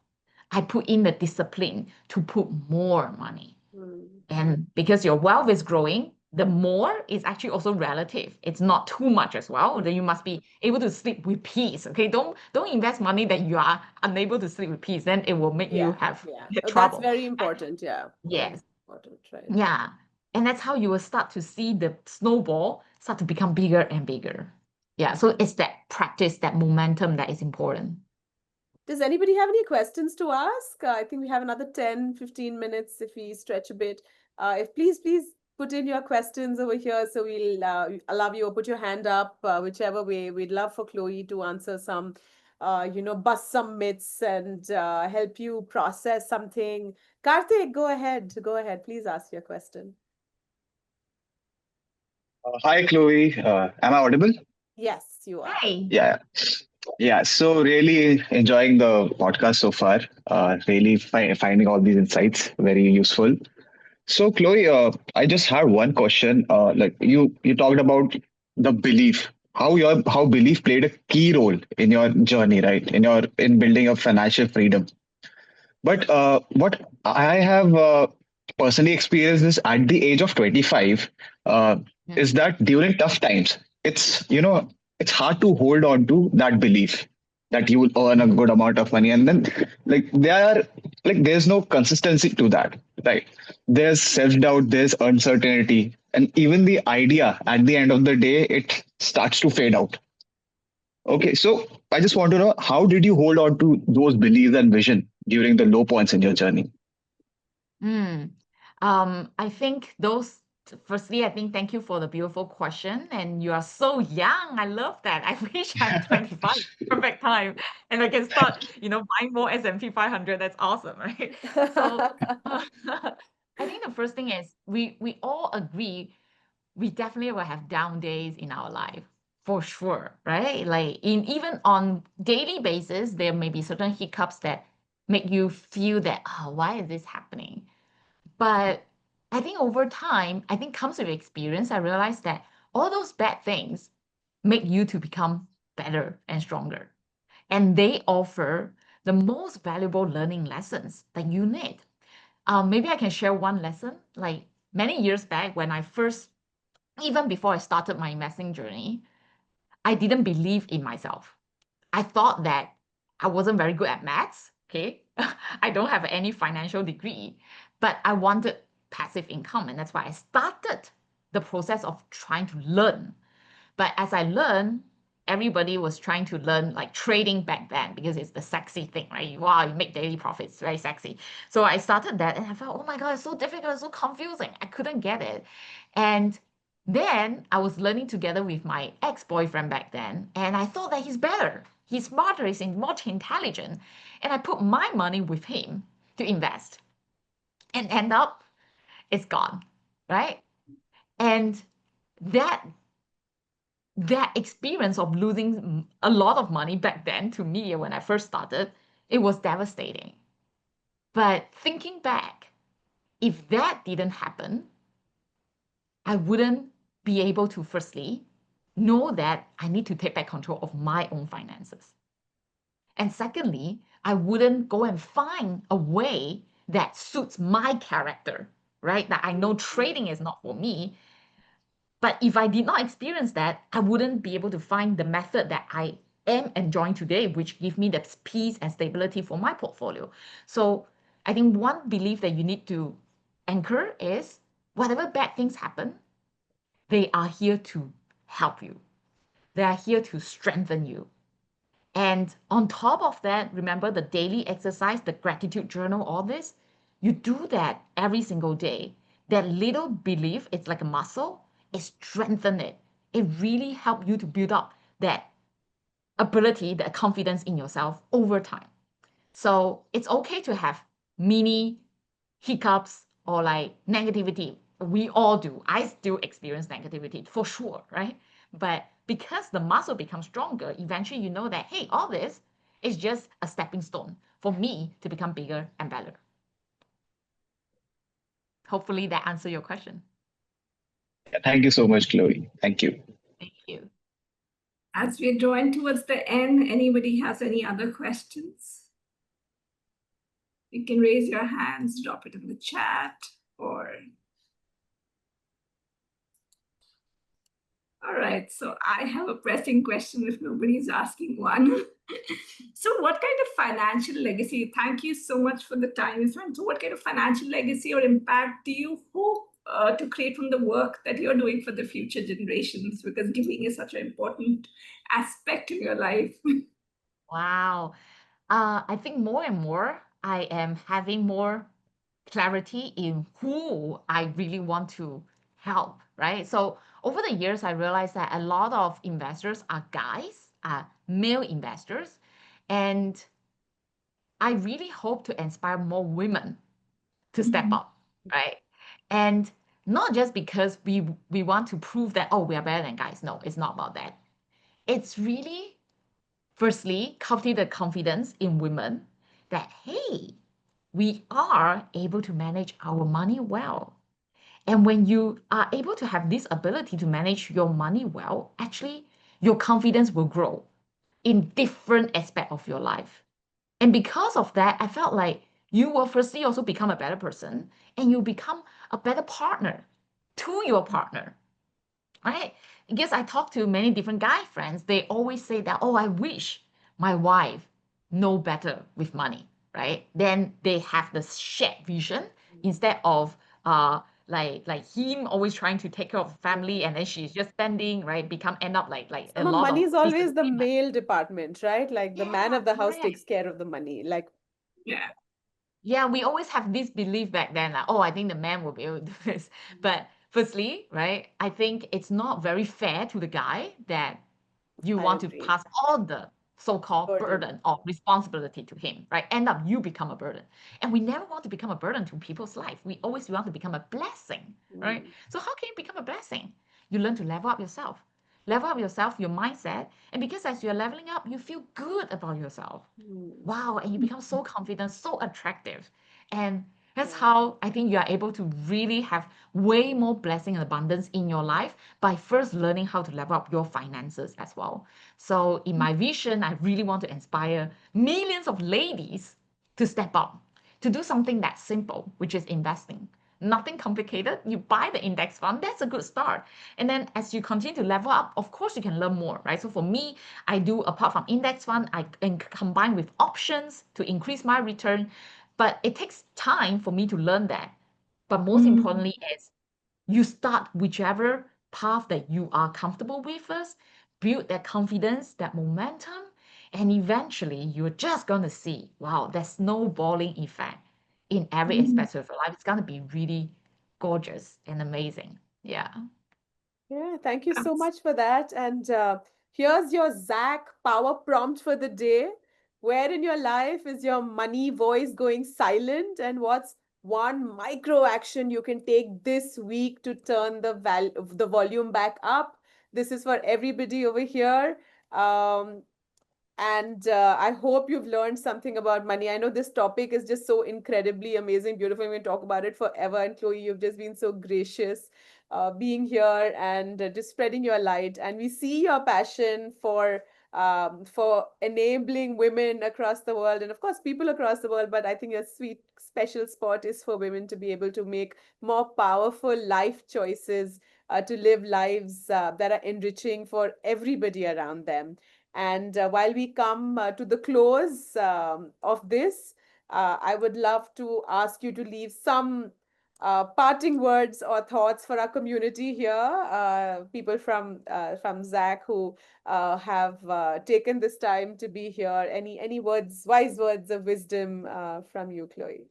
I put in the discipline to put more money. mm. And because your wealth is growing, the more is actually also relative. It's not too much as well. Then you must be able to sleep with peace. Okay. Don't invest money that you are unable to sleep with peace. Then it will make you Yeah, have yeah. get That's trouble. very important. Yeah, very Yes. important, right? Yeah. And that's how you will start to see the snowball start to become bigger and bigger. Yeah, so it's that practice, that momentum that is important. Does anybody have any questions to ask? I think we have another 10, 15 minutes if we stretch a bit. If please put in your questions over here so we'll allow you or put your hand up, whichever way. We'd love for Chloe to answer some, bust some myths and help you process something. Karthik, go ahead. Go ahead. Please ask your question. Hi, Chloe. Am I audible? Yes, you are. Hi. Yeah. Yeah. So, really enjoying the podcast so far. Really finding all these insights very useful. So, Chloe, I just had one question. Like you talked about the belief, how belief played a key role in your journey, right? In building your financial freedom. But what I have personally experienced is at the age of 25, is that during tough times, it's hard to hold on to that belief that you will earn a good amount of money, and then there's no consistency to that, right? There's self doubt, there's uncertainty, and even the idea at the end of the day it starts to fade out. Okay, so I just want to know, how did you hold on to those beliefs and vision during the low points in your journey? I think firstly, I think thank you for the beautiful question. And you are so young. I love that. I wish I'm 25, perfect time. And I can start, buying more S&P 500. That's awesome, right? So I think the first thing is we all agree we definitely will have down days in our life, for sure, right? Like even on daily basis, there may be certain hiccups that make you feel that, oh, why is this happening? But I think over time, I think comes with experience, I realized that all those bad things make you to become better and stronger. And they offer the most valuable learning lessons that you need. Maybe I can share one lesson. Like many years back, when I first, even before I started my investing journey, I didn't believe in myself. I thought that I wasn't very good at maths. Okay. I don't have any financial degree, but I wanted passive income. And that's why I started the process of trying to learn. But as I learned, everybody was trying to learn like trading back then because it's the sexy thing, right? Wow, you make daily profits, very sexy. So I started that and I felt, oh my God, it's so difficult, it's so confusing. I couldn't get it. And then I was learning together with my ex-boyfriend back then, and I thought that he's better, he's smarter, he's more intelligent. And I put my money with him to invest and end up it's gone, right? And that that experience of losing a lot of money back then to me when I first started, it was devastating. But thinking back, if that didn't happen, I wouldn't be able to firstly know that I need to take back control of my own finances. And secondly, I wouldn't go and find a way that suits my character, right? That I know trading is not for me. But if I did not experience that, I wouldn't be able to find the method that I am enjoying today, which give me the peace and stability for my portfolio. So I think one belief that you need to anchor is whatever bad things happen, they are here to help you. They are here to strengthen you. And on top of that, remember the daily exercise, the gratitude journal, all this, you do that every single day. That little belief, it's like a muscle, it strengthens it. It really helps you to build up that ability, that confidence in yourself over time. So it's okay to have mini hiccups or like negativity. We all do. I still experience negativity for sure, right? But because the muscle becomes stronger, eventually you know that, hey, all this is just a stepping stone for me to become bigger and better. Hopefully that answers your question. Thank you so much, Chloe. Thank you. Thank you. As we're drawing towards the end, anybody has any other questions? You can raise your hands, drop it in the chat, or... All right, so I have a pressing question if nobody's asking one. So what kind of financial legacy, thank you so much for the time you spent. So what kind of financial legacy or impact do you hope to create from the work that you're doing for the future generations, because giving is such an important aspect in your life. Wow. I think more and more I am having more clarity in who I really want to help, right? So over the years, I realized that a lot of investors are guys, are male investors, and I really hope to inspire more women to step Mhm. up, right? And not just because we want to prove that, oh, we are better than guys. No, it's not about that. It's really, firstly, cultivate the confidence in women that, hey, we are able to manage our money well. And when you are able to have this ability to manage your money well, actually, your confidence will grow in different aspect of your life. And because of that, I felt like you will firstly also become a better person and you become a better partner to your partner, right? Because I talk to many different guy friends, they always say that, oh, I wish my wife know better with money, right? Then they have the shared vision instead of like him always trying to take care of the family and then she's just spending, right? Become end up like a Some of lot money of is always the disagreement. male department, right? Like the man Yeah, of the house correct. takes care of the money. Like, Yeah. Yeah, we always have this belief back then, like, oh, I think the man will be able to do this. But firstly, right, I think it's not very fair to the guy that you I want to agree. pass all the so-called Burden. burden or responsibility to him, right? End up you become a burden. And we never want to become a burden to people's life. We always want to become a blessing, right? Mm. So how can you become a blessing? You learn to level up yourself. Level up yourself, your mindset. And because as you're leveling up, you feel good about yourself. Mm. Wow, and you become so confident, so attractive. And that's Yeah. how I think you are able to really have way more blessing and abundance in your life by first learning how to level up your finances as well. So, in my vision, I really want to inspire millions of ladies to step up, to do something that's simple, which is investing. Nothing complicated. You buy the index fund, that's a good start. And then as you continue to level up, of course, you can learn more, right? So for me, I do, apart from index fund, I can combine with options to increase my return. But it takes time for me to learn that. But most Mhm. importantly is you start whichever path that you are comfortable with first, build that confidence, that momentum, and eventually you're just going to see, wow, that snowballing effect in every Mhm. aspect of your life. It's going to be really gorgeous and amazing. Yeah. Yeah, thank you so Abs- much for that. And here's your Zach power prompt for the day. Where in your life is your money voice going silent? And what's one micro action you can take this week to turn the volume back up? This is for everybody over here. Um, and I hope you've learned something about money. I know this topic is just so incredibly amazing, beautiful. We can talk about it forever. And Chloe, you've just been so gracious being here and just spreading your light. And we see your passion for enabling women across the world and, of course, people across the world. But I think a sweet, special spot is for women to be able to make more powerful life choices, to live lives that are enriching for everybody around them. And while we come to the close of this, I would love to ask you to leave some parting words or thoughts for our community here. People from Zach who have taken this time to be here. Any words, wise words of wisdom from you, Chloe?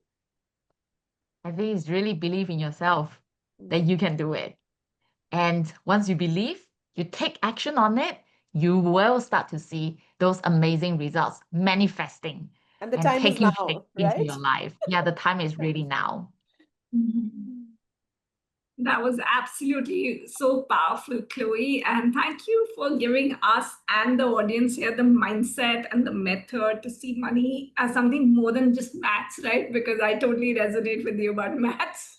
I think it's really believe in yourself that Mm. you can do it. And once you believe, you take action on it, you will start to see those amazing results manifesting And the and time is taking shape now, into right? your life. Yeah, the time The is time really is now. now. Mhm. That was absolutely so powerful, Chloe. And thank you for giving us and the audience here the mindset and the method to see money as something more than just maths, right? Because I totally resonate with you about maths.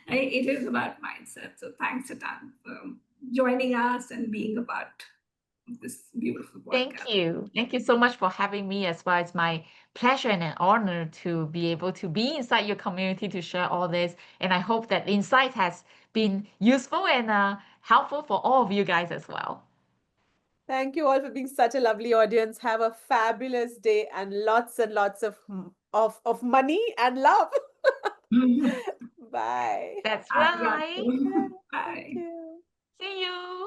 Right? It is about mindset. So thanks a ton for joining us and being a part of this beautiful Thank podcast. you. Thank you so much for having me as well. It's my pleasure and an honor to be able to be inside your community to share all this. And I hope that the insight has been useful and helpful for all of you guys as well. Thank you all for being such a lovely audience. Have a fabulous day and lots of money and love. Bye. That's Arigato. right. Yeah, Bye. thank you. See you.